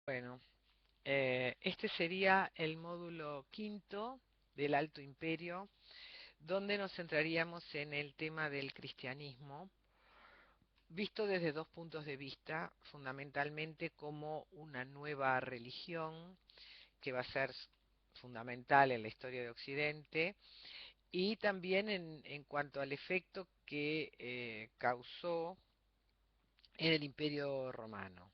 Bueno, este sería el módulo quinto del Alto Imperio, donde nos centraríamos en el tema del cristianismo, visto desde dos puntos de vista, fundamentalmente como una nueva religión que va a ser fundamental en la historia de Occidente, y también en cuanto al efecto que causó en el Imperio Romano.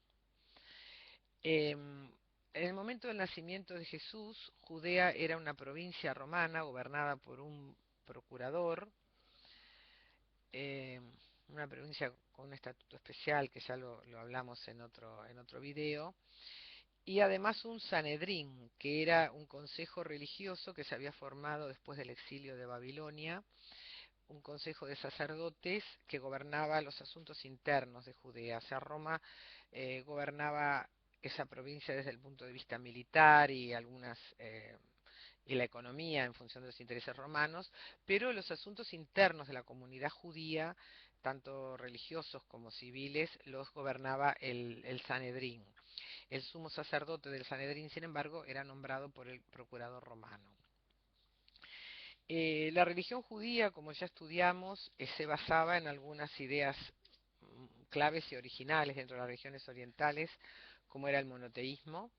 En el momento del nacimiento de Jesús, Judea era una provincia romana gobernada por un procurador, em, una provincia con un estatuto especial que ya lo hablamos en otro video, y además un Sanedrín, que era un consejo religioso que se había formado después del exilio de Babilonia, un consejo de sacerdotes que gobernaba los asuntos internos de Judea. O sea, Roma gobernaba esa provincia desde el punto de vista militar y la economía en función de los intereses romanos, pero los asuntos internos de la comunidad judía, tanto religiosos como civiles, los gobernaba el Sanedrín. El sumo sacerdote del Sanedrín, sin embargo, era nombrado por el procurador romano. La religión judía, como ya estudiamos, se basaba en algunas ideas claves y originales dentro de las religiones orientales, como era el monoteísmo,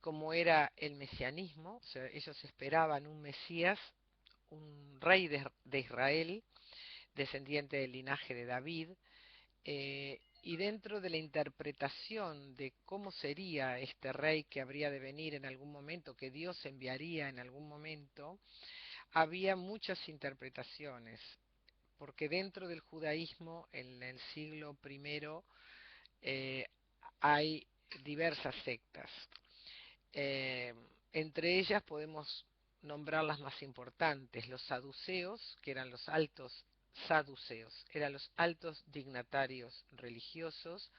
como era el mesianismo. O sea, ellos esperaban un Mesías, un rey de Israel, descendiente del linaje de David, y dentro de la interpretación de cómo sería este rey que habría de venir en algún momento, que Dios enviaría en algún momento, había muchas interpretaciones, porque dentro del judaísmo, en el siglo primero, eh, hay diversas sectas. Eh, Entre ellas podemos nombrar las más importantes: los saduceos, que eran los altos saduceos, eran los altos dignatarios religiosos,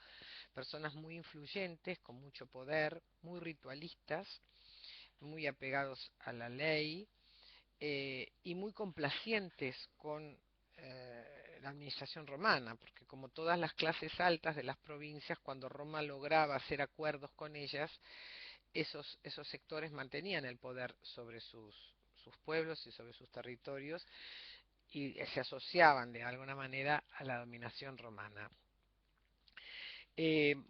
personas muy influyentes, con mucho poder, muy ritualistas, muy apegados a la ley, y muy complacientes con la administración romana, porque como todas las clases altas de las provincias, cuando Roma lograba hacer acuerdos con ellas, esos sectores mantenían el poder sobre sus pueblos y sobre sus territorios, y se asociaban de alguna manera a la dominación romana.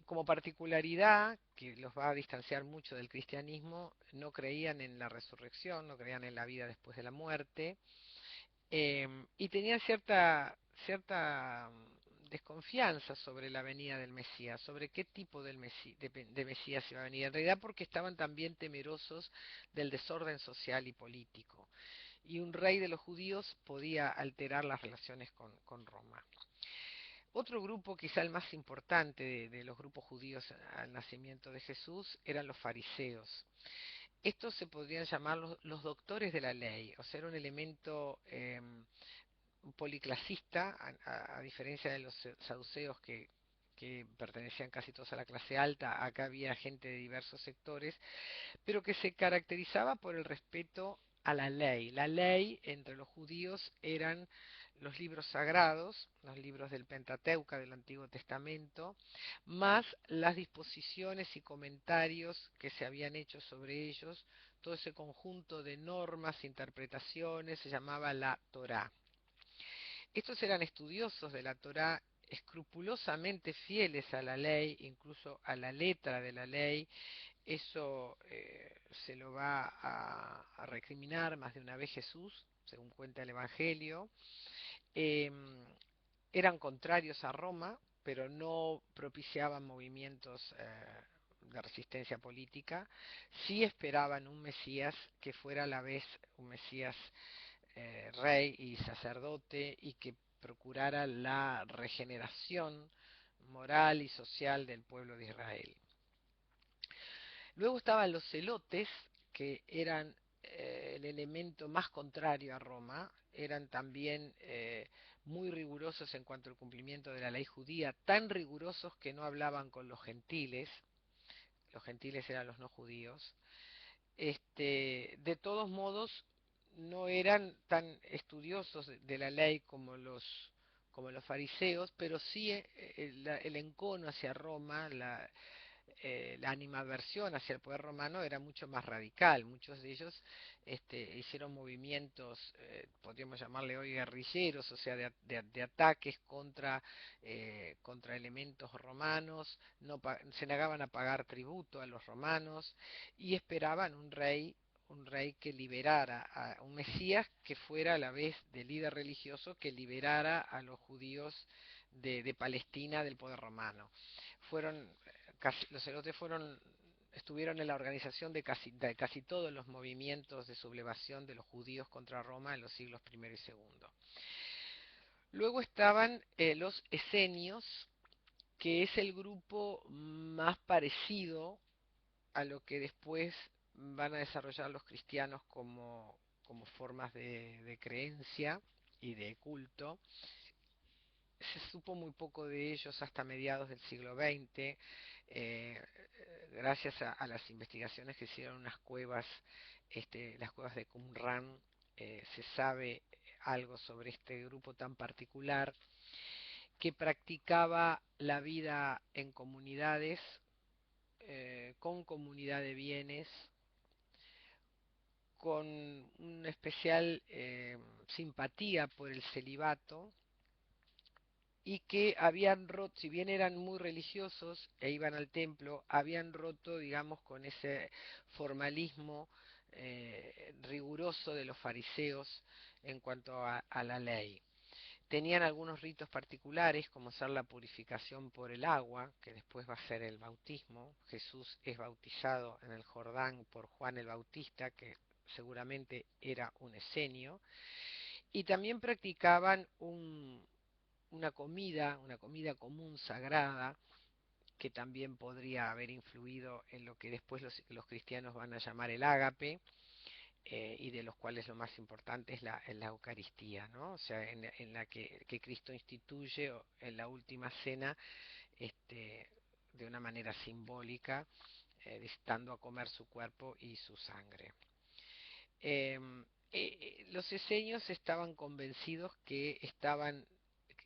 Como particularidad que los va a distanciar mucho del cristianismo, no creían en la resurrección, no creían en la vida después de la muerte, y tenían cierta desconfianza sobre la venida del Mesías, sobre qué tipo de Mesías iba a venir, en realidad porque estaban también temerosos del desorden social y político, y un rey de los judíos podía alterar las relaciones con Roma. Otro grupo, quizá el más importante de los grupos judíos al nacimiento de Jesús, eran los fariseos. Estos se podrían llamar los doctores de la ley, o sea, era un elemento policlasista, a diferencia de los saduceos que pertenecían casi todos a la clase alta. Acá había gente de diversos sectores, pero que se caracterizaba por el respeto a la ley. La ley entre los judíos eran los libros sagrados, los libros del Pentateuca del Antiguo Testamento, más las disposiciones y comentarios que se habían hecho sobre ellos. Todo ese conjunto de normas, interpretaciones, se llamaba la Torá. Estos eran estudiosos de la Torá, escrupulosamente fieles a la ley, incluso a la letra de la ley. Eso se lo va a recriminar más de una vez Jesús, según cuenta el Evangelio. Em, Eran contrarios a Roma, pero no propiciaban movimientos de resistencia política. Sí esperaban un Mesías que fuera a la vez un Mesías rey y sacerdote, y que procurara la regeneración moral y social del pueblo de Israel. Luego estaban los celotes, que eran el elemento más contrario a Roma. Eran también muy rigurosos en cuanto al cumplimiento de la ley judía, tan rigurosos que no hablaban con los gentiles eran los no judíos. De todos modos, no eran tan estudiosos de la ley como los fariseos, pero sí el encono hacia Roma, la animadversión hacia el poder romano era mucho más radical. Muchos de ellos hicieron movimientos, podríamos llamarle hoy guerrilleros, o sea, de ataques contra elementos romanos, no se negaban a pagar tributo a los romanos y esperaban un rey que liberara, a un Mesías que fuera a la vez de líder religioso, que liberara a los judíos de Palestina del poder romano. Fueron los celotes estuvieron en la organización de casi todos los movimientos de sublevación de los judíos contra Roma en los siglos I y II. Luego estaban los esenios, que es el grupo más parecido a lo que después van a desarrollar los cristianos como formas de creencia y de culto. Se supo muy poco de ellos hasta mediados del siglo XX, gracias a las investigaciones que hicieron unas cuevas, las cuevas de Qumran. Se sabe algo sobre este grupo tan particular que practicaba la vida en comunidades, con comunidad de bienes, con una especial simpatía por el celibato, y que habían roto, si bien eran muy religiosos e iban al templo, habían roto, digamos, con ese formalismo riguroso de los fariseos en cuanto a la ley. Tenían algunos ritos particulares, como ser la purificación por el agua, que después va a ser el bautismo. Jesús es bautizado en el Jordán por Juan el Bautista, que seguramente era un esenio, y también practicaban una comida común sagrada, que también podría haber influido en lo que después los cristianos van a llamar el ágape, y de los cuales lo más importante es la Eucaristía, ¿no? O sea, en la que Cristo instituye en la última cena, este, de una manera simbólica, dando a comer su cuerpo y su sangre. Em, los esenios estaban convencidos que estaban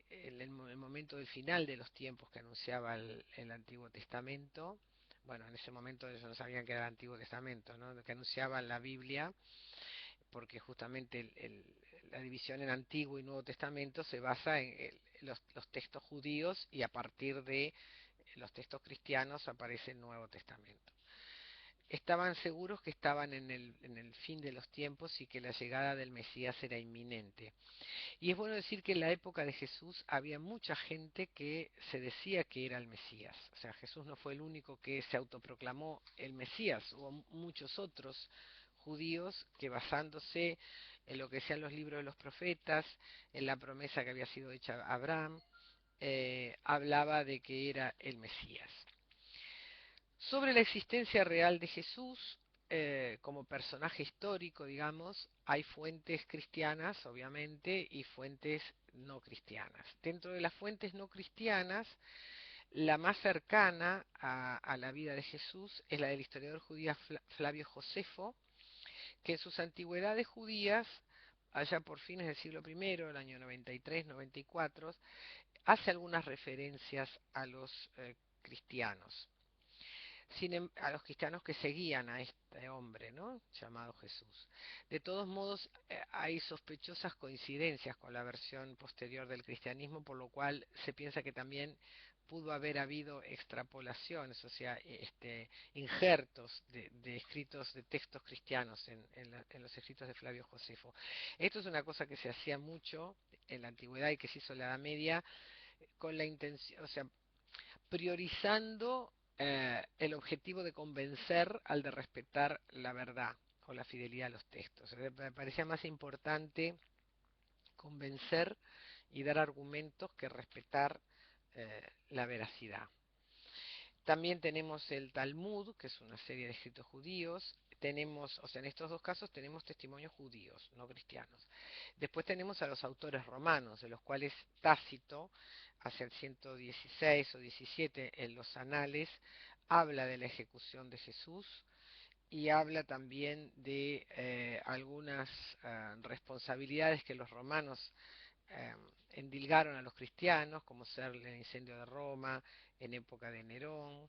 en el momento del final de los tiempos que anunciaba el Antiguo Testamento. Bueno, en ese momento ellos no sabían que era el Antiguo Testamento, ¿no? Que anunciaban la Biblia, porque justamente la división en Antiguo y Nuevo Testamento se basa en los textos judíos, y a partir de los textos cristianos aparece el Nuevo Testamento. Estaban seguros que estaban en el fin de los tiempos y que la llegada del Mesías era inminente. Y es bueno decir que en la época de Jesús había mucha gente que se decía que era el Mesías. O sea, Jesús no fue el único que se autoproclamó el Mesías. Hubo muchos otros judíos que, basándose en lo que sean los libros de los profetas, en la promesa que había sido hecha a Abraham, hablaba de que era el Mesías. Sobre la existencia real de Jesús, como personaje histórico, digamos, hay fuentes cristianas, obviamente, y fuentes no cristianas. Dentro de las fuentes no cristianas, la más cercana a la vida de Jesús es la del historiador judío Flavio Josefo, que en sus antigüedades judías, allá por fines del siglo I, el año 93-94, hace algunas referencias a los cristianos, a los cristianos que seguían a este hombre, ¿no? Llamado Jesús. De todos modos, hay sospechosas coincidencias con la versión posterior del cristianismo, por lo cual se piensa que también pudo haber habido extrapolaciones, o sea, injertos de escritos, de textos cristianos en los escritos de Flavio Josefo. Esto es una cosa que se hacía mucho en la antigüedad y que se hizo en la Edad Media, con la intención, o sea, priorizando el objetivo de convencer al de respetar la verdad o la fidelidad a los textos. Me parecía más importante convencer y dar argumentos que respetar la veracidad. También tenemos el Talmud, que es una serie de escritos judíos. Tenemos, o sea, en estos dos casos tenemos testimonios judíos, no cristianos. Después tenemos a los autores romanos, de los cuales Tácito, hacia el 116 o 17 en los Anales, habla de la ejecución de Jesús, y habla también de algunas responsabilidades que los romanos eh, endilgaron a los cristianos, como ser el incendio de Roma en época de Nerón,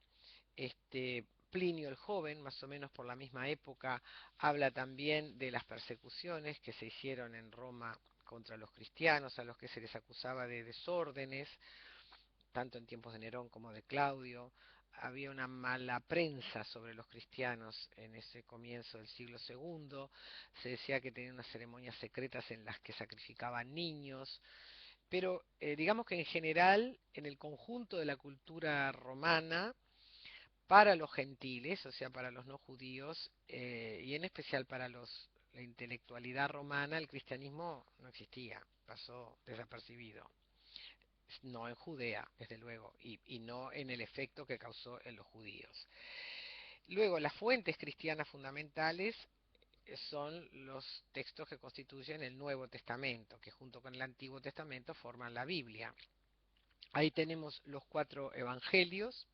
Plinio el Joven, más o menos por la misma época, habla también de las persecuciones que se hicieron en Roma contra los cristianos, a los que se les acusaba de desórdenes, tanto en tiempos de Nerón como de Claudio. Había una mala prensa sobre los cristianos en ese comienzo del siglo segundo. Se decía que tenían unas ceremonias secretas en las que sacrificaban niños. Pero digamos que en general, en el conjunto de la cultura romana, para los gentiles, o sea, para los no judíos, y en especial para la intelectualidad romana, el cristianismo no existía, pasó desapercibido. No en Judea, desde luego, y no en el efecto que causó en los judíos. Luego, las fuentes cristianas fundamentales son los textos que constituyen el Nuevo Testamento, que junto con el Antiguo Testamento forman la Biblia. Ahí tenemos los cuatro evangelios.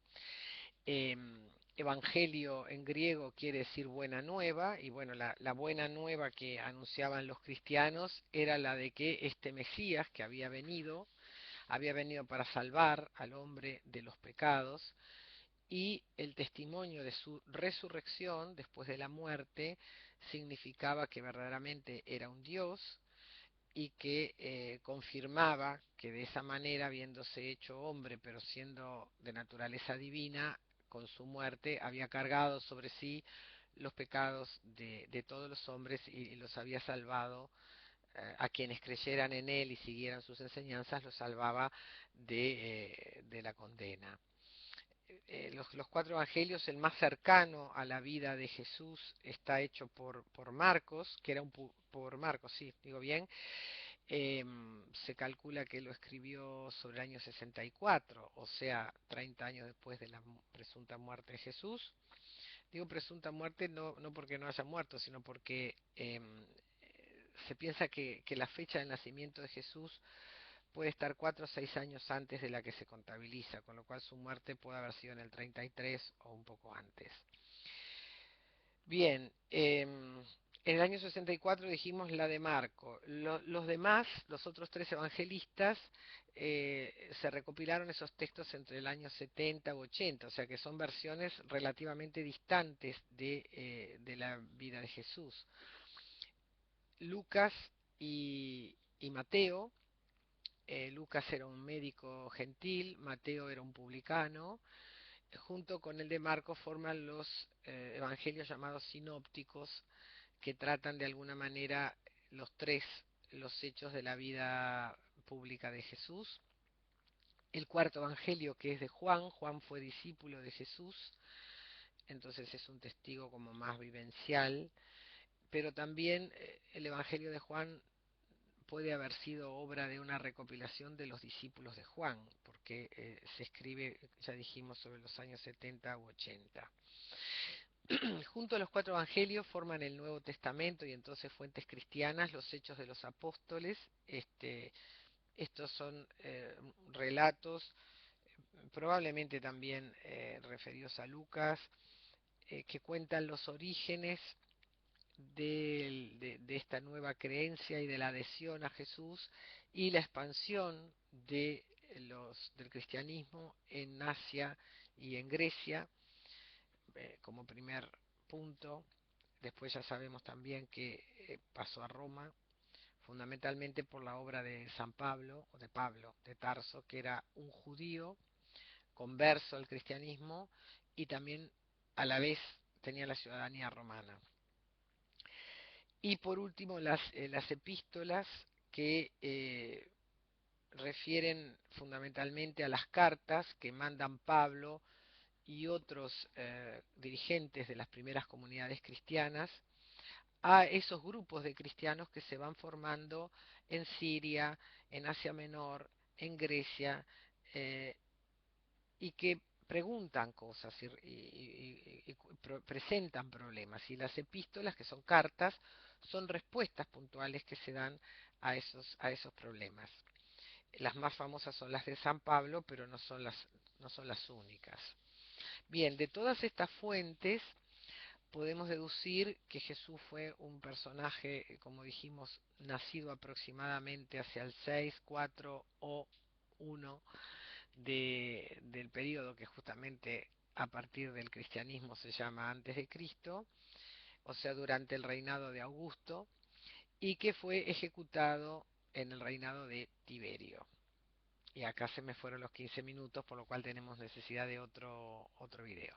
Eh, Evangelio en griego quiere decir buena nueva, y bueno, la buena nueva que anunciaban los cristianos era la de que este Mesías que había venido para salvar al hombre de los pecados, y el testimonio de su resurrección después de la muerte significaba que verdaderamente era un Dios, y que confirmaba que de esa manera, habiéndose hecho hombre, pero siendo de naturaleza divina, con su muerte había cargado sobre sí los pecados de todos los hombres y los había salvado. A quienes creyeran en él y siguieran sus enseñanzas, los salvaba de la condena. Los cuatro evangelios, el más cercano a la vida de Jesús está hecho por Marcos, que era por Marcos, sí, digo bien. Se calcula que lo escribió sobre el año 64, o sea, 30 años después de la presunta muerte de Jesús. Digo presunta muerte no porque no haya muerto, sino porque se piensa que la fecha de nacimiento de Jesús puede estar 4 o 6 años antes de la que se contabiliza, con lo cual su muerte puede haber sido en el 33 o un poco antes. Bien, en el año 64 dijimos la de Marco. Los demás, los otros tres evangelistas, se recopilaron esos textos entre el año 70 u 80, o sea que son versiones relativamente distantes de la vida de Jesús. Lucas y Mateo. Lucas era un médico gentil, Mateo era un publicano. Junto con el de Marcos forman los evangelios llamados sinópticos, que tratan de alguna manera los tres, los hechos de la vida pública de Jesús. El cuarto evangelio, que es de Juan. Juan fue discípulo de Jesús, entonces es un testigo como más vivencial, pero también el evangelio de Juan puede haber sido obra de una recopilación de los discípulos de Juan, porque se escribe, ya dijimos, sobre los años 70 u 80. Junto a los cuatro evangelios forman el Nuevo Testamento y entonces fuentes cristianas, los Hechos de los Apóstoles. Estos son relatos, probablemente también referidos a Lucas, que cuentan los orígenes de esta nueva creencia y de la adhesión a Jesús y la expansión del cristianismo en Asia y en Grecia, como primer punto. Después ya sabemos también que pasó a Roma, fundamentalmente por la obra de San Pablo, o de Pablo de Tarso, que era un judío converso al cristianismo y también a la vez tenía la ciudadanía romana. Y por último, las epístolas, que refieren fundamentalmente a las cartas que mandan Pablo y otros dirigentes de las primeras comunidades cristianas a esos grupos de cristianos que se van formando en Siria, en Asia Menor, en Grecia, eh, y que preguntan cosas y presentan problemas. Y las epístolas, que son cartas, son respuestas puntuales que se dan a esos problemas. Las más famosas son las de San Pablo, pero no son las únicas. Bien, de todas estas fuentes podemos deducir que Jesús fue un personaje, como dijimos, nacido aproximadamente hacia el 6, 4 o 1 del periodo que justamente a partir del cristianismo se llama antes de Cristo, o sea, durante el reinado de Augusto, y que fue ejecutado en el reinado de Tiberio. Y acá se me fueron los 15 minutos, por lo cual tenemos necesidad de otro video.